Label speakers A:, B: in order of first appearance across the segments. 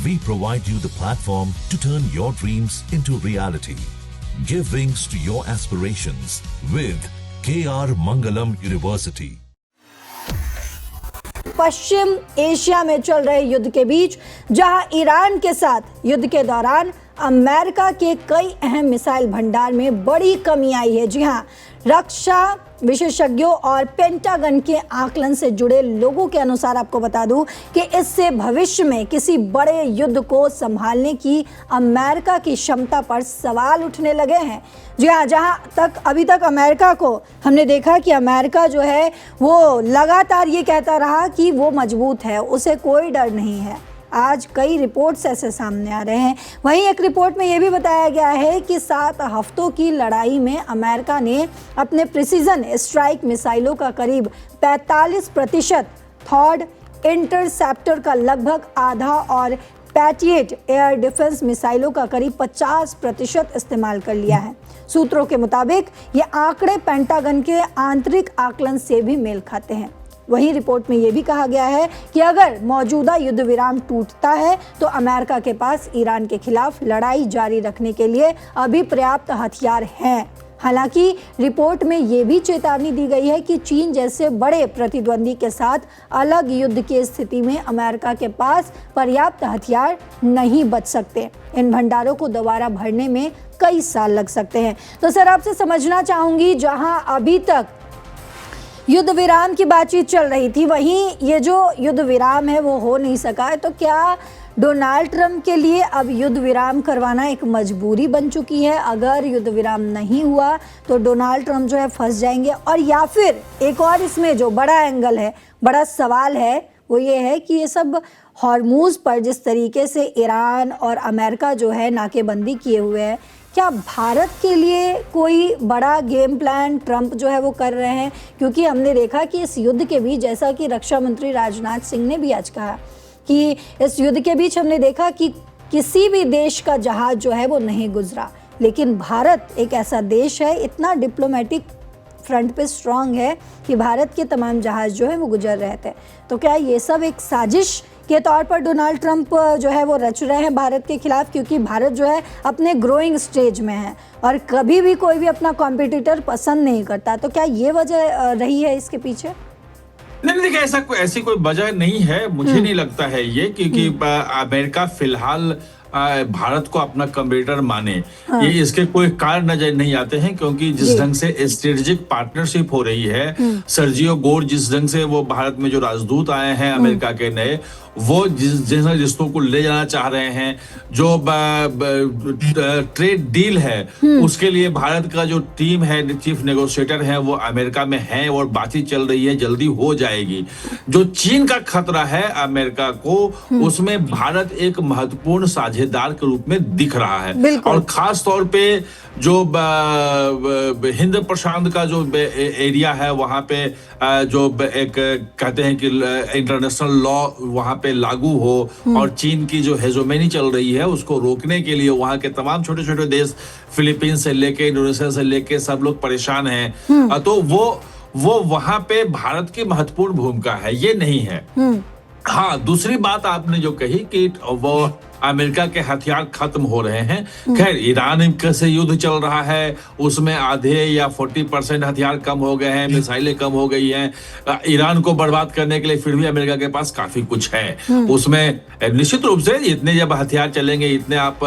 A: We provide you the platform to turn your dreams into reality. Give wings to your aspirations with KR Mangalam University.
B: Paschim Asia में चल रहे युद्ध के बीच जहां Iran के साथ युद्ध के दौरान अमेरिका के कई अहम मिसाइल भंडार में बड़ी कमी आई है। जी हां, रक्षा विशेषज्ञों और पेंटागन के आकलन से जुड़े लोगों के अनुसार आपको बता दूं कि इससे भविष्य में किसी बड़े युद्ध को संभालने की अमेरिका की क्षमता पर सवाल उठने लगे हैं। जी हाँ, जहां तक अभी तक अमेरिका को हमने देखा कि अमेरिका जो है वो लगातार ये कहता रहा कि वो मजबूत है, उसे कोई डर नहीं है। आज कई रिपोर्ट्स ऐसे सामने आ रहे हैं। वहीं एक रिपोर्ट में ये भी बताया गया है कि 7 हफ्तों की लड़ाई में अमेरिका ने अपने प्रिसीजन स्ट्राइक मिसाइलों का करीब 45%, थॉर्ड इंटरसेप्टर का लगभग आधा और पैट्रियट एयर डिफेंस मिसाइलों का करीब 50% इस्तेमाल कर लिया है। सूत्रों के मुताबिक ये आंकड़े पेंटागन के आंतरिक आकलन से भी मेल खाते हैं। वहीं रिपोर्ट में यह भी कहा गया है कि अगर मौजूदा युद्ध विराम टूटता है तो अमेरिका के पास ईरान के खिलाफ लड़ाई जारी रखने के लिए अभी पर्याप्त हथियार हैं। हालांकि रिपोर्ट में यह भी चेतावनी दी गई है कि चीन जैसे बड़े प्रतिद्वंदी के साथ अलग युद्ध की स्थिति में अमेरिका के पास पर्याप्त हथियार नहीं बच सकते। इन भंडारों को दोबारा भरने में कई साल लग सकते हैं। तो सर, आपसे समझना चाहूंगी, जहां अभी तक युद्ध विराम की बातचीत चल रही थी, वहीं ये जो युद्ध विराम है वो हो नहीं सका है, तो क्या डोनाल्ड ट्रंप के लिए अब युद्ध विराम करवाना एक मजबूरी बन चुकी है? अगर युद्ध विराम नहीं हुआ तो डोनाल्ड ट्रंप जो है फंस जाएंगे, और या फिर एक और इसमें जो बड़ा एंगल है, बड़ा सवाल है, वो ये है कि ये सब हॉर्मूज पर जिस तरीके से ईरान और अमेरिका जो है नाकेबंदी किए हुए हैं, क्या भारत के लिए कोई बड़ा गेम प्लान ट्रंप जो है वो कर रहे हैं? क्योंकि हमने देखा कि इस युद्ध के बीच, जैसा कि रक्षा मंत्री राजनाथ सिंह ने भी आज कहा कि इस युद्ध के बीच हमने देखा कि किसी भी देश का जहाज जो है वो नहीं गुजरा, लेकिन भारत एक ऐसा देश है, इतना डिप्लोमेटिक फ्रंट पे स्ट्रांग है कि भारत के तमाम जहाज जो है वो गुजर रहे थे। तो क्या ये सब एक साजिश के तौर पर डोनाल्ड ट्रंप जो है वो रच रहे हैं भारत के खिलाफ? क्योंकि भारत जो है अपने ग्रोइंग स्टेज में है और कभी भी कोई भी अपना कॉम्पिटिटर पसंद नहीं करता। तो क्या ये वजह रही है इसके पीछे?
C: नहीं, देखिए, ऐसी कोई वजह नहीं है, मुझे नहीं लगता है ये, क्योंकि अमेरिका फिलहाल भारत को अपना कंपेटिटर माने, ये इसके कोई कारण नजर नहीं आते हैं। क्योंकि जिस ढंग से स्ट्रेटेजिक पार्टनरशिप हो रही है, सर्जियो गोर जिस ढंग से वो भारत में जो राजदूत आए हैं अमेरिका के नए, वो जिस रिश्तों को ले जाना चाह रहे हैं, जो ट्रेड डील है उसके लिए भारत का जो टीम है, चीफ नेगोशिएटर है, वो अमेरिका में है और बातचीत चल रही है, जल्दी हो जाएगी। जो चीन का खतरा है अमेरिका को, उसमें भारत एक महत्वपूर्ण साझेदार के रूप में दिख रहा है। और खास तौर पे जो हिंद प्रशांत का जो एरिया है, वहां पे जो एक कहते हैं कि इंटरनेशनल लॉ वहां पे लागू हो और चीन की जो हेजोमेनी चल रही है उसको रोकने के लिए वहां के तमाम छोटे छोटे देश, फिलीपींस से लेके इंडोनेशिया से लेके सब लोग परेशान हैं। तो वो वहां पे भारत की महत्वपूर्ण भूमिका है, ये नहीं है। हाँ, दूसरी बात आपने जो कही कि वो अमेरिका के हथियार खत्म हो रहे हैं, खैर ईरान से युद्ध चल रहा है, उसमें आधे या 40% हथियार कम हो गए हैं, मिसाइलें कम हो गई हैं। ईरान को बर्बाद करने के लिए फिर भी अमेरिका के पास काफी कुछ है। उसमें निश्चित रूप से इतने जब हथियार चलेंगे, इतने आप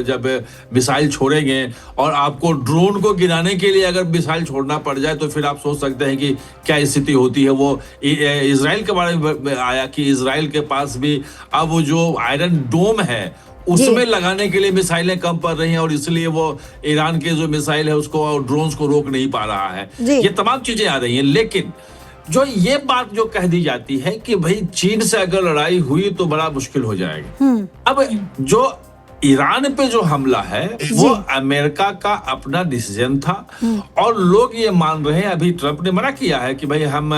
C: जब मिसाइल छोड़ेंगे और आपको ड्रोन को गिराने के लिए अगर मिसाइल छोड़ना पड़ जाए तो फिर आप सोच सकते हैं कि क्या स्थिति होती है। वो इजराइल के बारे में आया कि इजराइल के पास भी अब वो जो आयरन डोम है उसमें लगाने के लिए मिसाइलें कम पड़ रही हैं और इसलिए वो ईरान के जो मिसाइल है उसको और ड्रोन्स को रोक नहीं पा रहा है। ये तमाम चीजें आ रही हैं, लेकिन जो ये बात जो कह दी जाती है कि भाई चीन से अगर लड़ाई हुई तो बड़ा मुश्किल हो जाएगी। अब जो ईरान पे जो हमला है वो अमेरिका का अपना डिसीजन था और लोग ये मान रहे हैं, अभी ट्रंप ने मना किया है कि भाई हम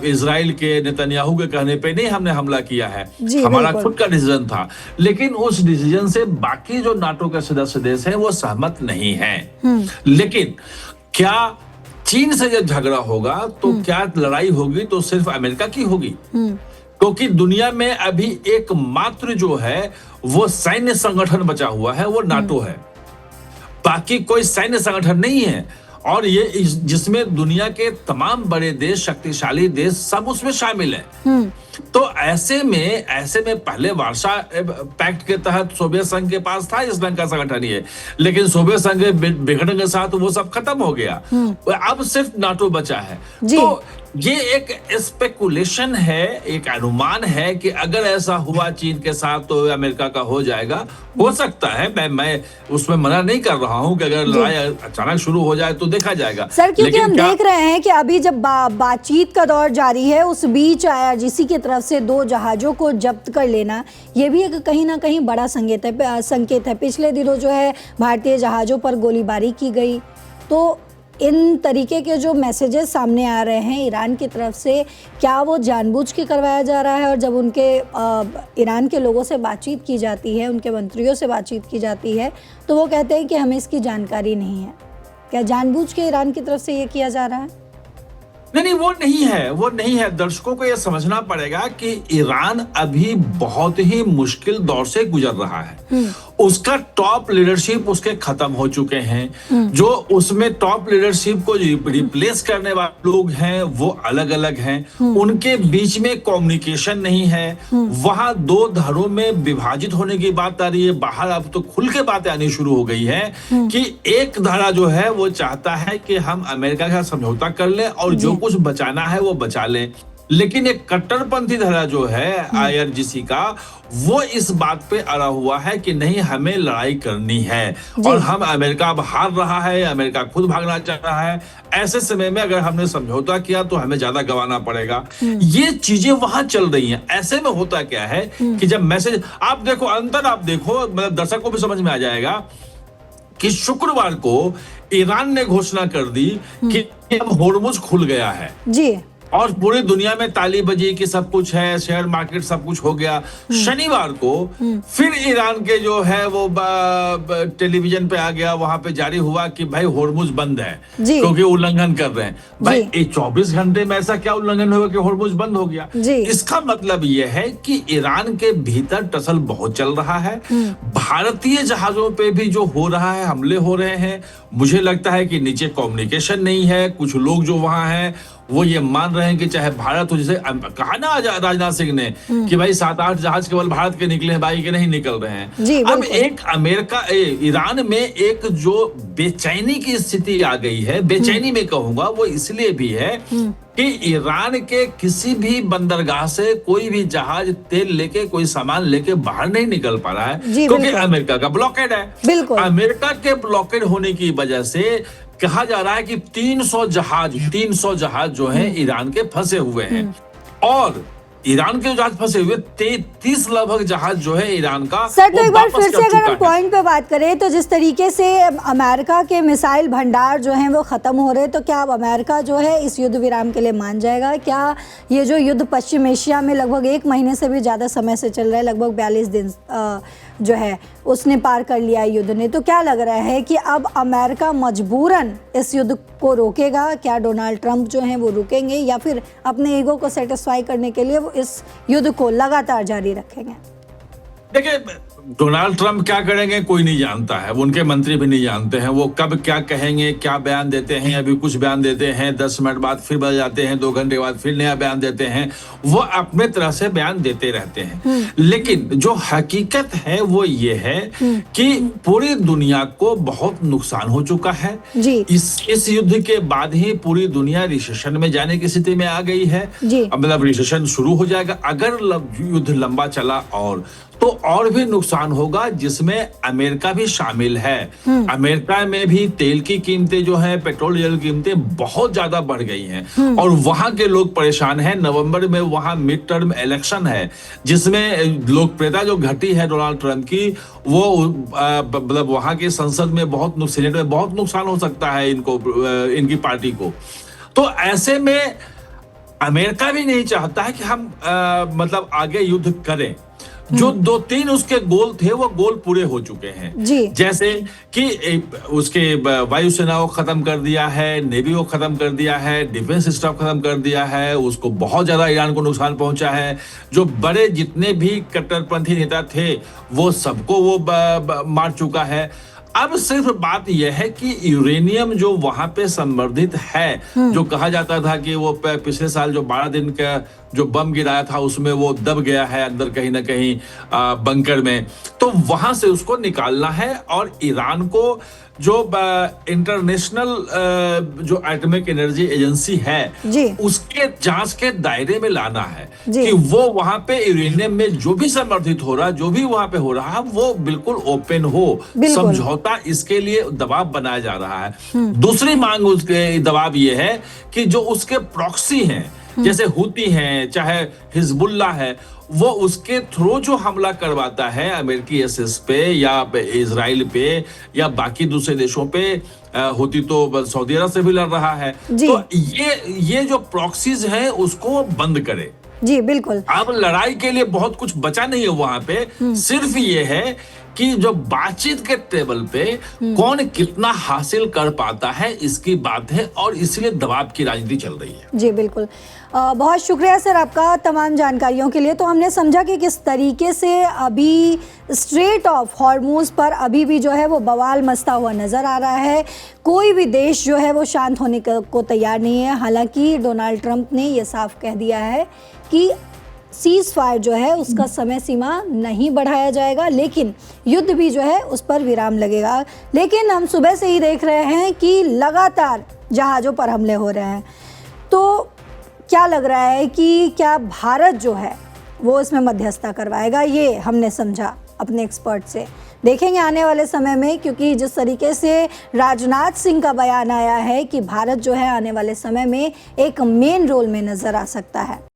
C: इजराइल के नेतन्याहू के कहने पे नहीं हमने हमला किया है, हमारा खुद का डिसीजन था। लेकिन उस डिसीजन से बाकी जो नाटो के सदस्य देश हैं वो सहमत नहीं हैं। लेकिन क्या चीन से जब झगड़ा होगा तो क्या लड़ाई होगी तो सिर्फ अमेरिका की होगी? क्योंकि दुनिया में अभी एकमात्र जो है वो सैन्य संगठन बचा हुआ है, वो नाटो है। बाकी कोई सैन्य संगठन नहीं है, और ये जिसमें दुनिया के तमाम बड़े देश, शक्तिशाली देश सब उसमें शामिल है। तो ऐसे में पहले वार्सा पैक्ट के तहत सोवियत संघ के पास था इस ढंग का संगठन ये, लेकिन सोवियत संघ के बिगड़ने के साथ वो सब खत्म हो गया। अब सिर्फ नाटो बचा है। तो ये एक स्पेकुलेशन है, एक अनुमान है कि अगर ऐसा हुआ चीन के साथ तो अमेरिका का हो जाएगा। हो सकता है, मैं उसमें मना नहीं कर रहा हूं कि अगर लड़ाई अचानक शुरू हो जाए तो देखा जाएगा।
B: सर, क्योंकि हम देख रहे हैं कि अभी जब बातचीत का दौर जारी है, उस बीच IRGC की तरफ से 2 जहाजों को जब्त कर लेना, ये भी एक कहीं ना कहीं बड़ा संकेत है। पिछले दिनों जो है भारतीय जहाजों पर गोलीबारी की गई। तो इन तरीके के जो मैसेजेस सामने आ रहे हैं ईरान की तरफ से, क्या वो जानबूझ के करवाया जा रहा है? और जब उनके ईरान के लोगों से बातचीत की जाती है, उनके मंत्रियों से बातचीत की जाती है, तो वो कहते हैं कि हमें इसकी जानकारी नहीं है। क्या जानबूझ के ईरान की तरफ से ये किया जा रहा है?
C: नहीं, वो नहीं है। दर्शकों को यह समझना पड़ेगा कि ईरान अभी बहुत ही मुश्किल दौर से गुजर रहा है। उसका टॉप लीडरशिप उसके खत्म हो चुके हैं। जो उसमें टॉप लीडरशिप को रिप्लेस करने वाले लोग हैं वो अलग अलग हैं। उनके बीच में कम्युनिकेशन नहीं है। वहां 2 धड़ों में विभाजित होने की बात आ रही है। बाहर अब तो खुल के बातें आनी शुरू हो गई है कि एक धड़ा जो है वो चाहता है कि हम अमेरिका का समझौता कर लें और जो कुछ बचाना है वो बचा लें, लेकिन एक कट्टरपंथी धड़ा जो है IRGC का, वो इस बात पे अड़ा हुआ है कि नहीं, हमें लड़ाई करनी है और हम अमेरिका अब हार रहा है, अमेरिका खुद भागना चाह रहा है। ऐसे समय में अगर हमने समझौता किया तो हमें ज्यादा गंवाना पड़ेगा। ये चीजें वहां चल रही हैं। ऐसे में होता क्या है कि जब मैसेज आप देखो, मतलब दर्शक को भी समझ में आ जाएगा कि शुक्रवार को ईरान ने घोषणा कर दी कि अब होर्मुज खुल गया है
B: जी,
C: और पूरी दुनिया में ताली बजी कि सब कुछ है, शेयर मार्केट सब कुछ हो गया। शनिवार को फिर ईरान के जो है वो टेलीविजन पे आ गया, वहां पे जारी हुआ कि भाई होर्मुज बंद है क्योंकि उल्लंघन कर रहे हैं। भाई 24 घंटे में ऐसा क्या उल्लंघन हुआ कि होर्मुज बंद हो गया? इसका मतलब यह है कि ईरान के भीतर टसल बहुत चल रहा है। भारतीय जहाजों पे भी जो हो रहा है, हमले हो रहे हैं, मुझे लगता है कि नीचे कम्युनिकेशन नहीं है। कुछ लोग जो वहां हैं वो ये मान रहे हैं कि चाहे भारत हो, जैसे कहा ना राजनाथ सिंह ने कि भाई 7-8 जहाज केवल भारत के निकले हैं, बाकी के नहीं निकल रहे हैं। अब एक ईरान में एक जो बेचैनी की स्थिति आ गई है, बेचैनी में कहूंगा वो इसलिए भी है कि ईरान के किसी भी बंदरगाह से कोई भी जहाज तेल लेके, कोई सामान लेके बाहर नहीं निकल पा रहा है क्योंकि अमेरिका का ब्लॉकेड है। अमेरिका के ब्लॉकेड होने की वजह से कहा जा रहा है कि 300 जहाज जो हैं ईरान के फंसे हुए हैं, और ईरान के जहाज फंसे हुए 30 लगभग जहाज जो है ईरान का।
B: सर, तो एक बार फिर से अगर हम पॉइंट पे बात करें तो जिस तरीके से अमेरिका के मिसाइल भंडार जो हैं वो खत्म हो रहे हैं, तो क्या अब अमेरिका जो है इस युद्ध विराम के लिए मान जाएगा? क्या ये जो युद्ध पश्चिम एशिया में लगभग 1 महीने से भी ज्यादा समय से चल रहा है, लगभग 42 दिन जो है उसने पार कर लिया है युद्ध ने, तो क्या लग रहा है कि अब अमेरिका मजबूरन इस युद्ध को रोकेगा? क्या डोनाल्ड ट्रंप जो हैं वो रुकेंगे या फिर अपने ईगो को सेटिस्फाई करने के लिए वो इस युद्ध को लगातार जारी रखेंगे?
C: देखिए, डोनाल्ड ट्रंप क्या करेंगे कोई नहीं जानता है, वो उनके मंत्री भी नहीं जानते हैं। वो कब क्या कहेंगे, क्या बयान देते हैं, अभी कुछ बयान देते हैं, 10 मिनट बाद फिर बदल जाते हैं, 2 घंटे बाद फिर नया बयान देते हैं। वो अपने तरह से बयान देते रहते हैं। लेकिन जो हकीकत है वो ये है कि पूरी दुनिया को बहुत नुकसान हो चुका है। इस युद्ध के बाद ही पूरी दुनिया रिसेशन में जाने की स्थिति में आ गई है। मतलब रिसेशन शुरू हो जाएगा अगर युद्ध लंबा चला, और भी नुकसान होगा, जिसमें अमेरिका भी शामिल है। अमेरिका में भी तेल की कीमतें जो है, पेट्रोल डीजल की कीमतें बहुत ज्यादा बढ़ गई हैं और वहां के लोग परेशान हैं। नवंबर में वहां मिड टर्म इलेक्शन है जिसमें लोकप्रियता जो घटी है डोनाल्ड ट्रंप की, वो मतलब वहां की संसद में सीनेट में बहुत नुकसान हो सकता है इनकी पार्टी को। तो ऐसे में अमेरिका भी नहीं चाहता है कि हम मतलब आगे युद्ध करें। जो 2-3 उसके गोल थे वो गोल पूरे हो चुके हैं।
B: जी।
C: जैसे कि उसके वायुसेना को खत्म कर दिया है, नेवी को खत्म कर दिया है, डिफेंस स्टाफ खत्म कर दिया है, उसको बहुत ज्यादा ईरान को नुकसान पहुंचा है। जो बड़े जितने भी कट्टरपंथी नेता थे वो सबको वो मार चुका है। अब सिर्फ बात यह है कि यूरेनियम जो वहां पे संवर्धित है, जो कहा जाता था कि वो पिछले साल जो 12 दिन का जो बम गिराया था उसमें वो दब गया है अंदर कहीं ना कहीं बंकर में, तो वहां से उसको निकालना है और ईरान को जो इंटरनेशनल जो एटॉमिक एनर्जी एजेंसी है
B: जी।
C: उसके जांच के दायरे में लाना है
B: जी।
C: कि वो वहां पे यूरेनियम में जो भी संवर्धित हो रहा, जो भी वहां पे हो रहा, वो बिल्कुल ओपन हो। समझौता इसके लिए दबाव बनाया जा रहा है। दूसरी मांग उसके दबाव ये है कि जो उसके प्रॉक्सी हैं, जैसे हुती हैं चाहे हिजबुल्लाह है, वो उसके थ्रू जो हमला करवाता है अमेरिकी एसेस पे या इजराइल पे या बाकी दूसरे देशों पे, होती तो सऊदी अरब से भी लड़ रहा है, तो ये जो प्रॉक्सीज हैं उसको बंद करे।
B: जी बिल्कुल।
C: अब लड़ाई के लिए बहुत कुछ बचा नहीं है वहां पे, सिर्फ ये है कि जो बातचीत के टेबल पे कौन कितना हासिल कर पाता है इसकी बात है, और इसलिए दबाव की राजनीति चल रही है।
B: जी बिल्कुल। बहुत शुक्रिया सर आपका तमाम जानकारियों के लिए। तो हमने समझा कि किस तरीके से अभी स्ट्रेट ऑफ हॉर्मूज पर अभी भी जो है वो बवाल मचता हुआ नज़र आ रहा है। कोई भी देश जो है वो शांत होने को तैयार नहीं है। हालांकि डोनाल्ड ट्रंप ने ये साफ कह दिया है कि सीज फायर जो है उसका समय सीमा नहीं बढ़ाया जाएगा, लेकिन युद्ध भी जो है उस पर विराम लगेगा। लेकिन हम सुबह से ही देख रहे हैं कि लगातार जहाज़ों पर हमले हो रहे हैं, तो क्या लग रहा है कि क्या भारत जो है वो इसमें मध्यस्थता करवाएगा? ये हमने समझा अपने एक्सपर्ट से। देखेंगे आने वाले समय में, क्योंकि जिस तरीके से राजनाथ सिंह का बयान आया है कि भारत जो है आने वाले समय में एक मेन रोल में नज़र आ सकता है।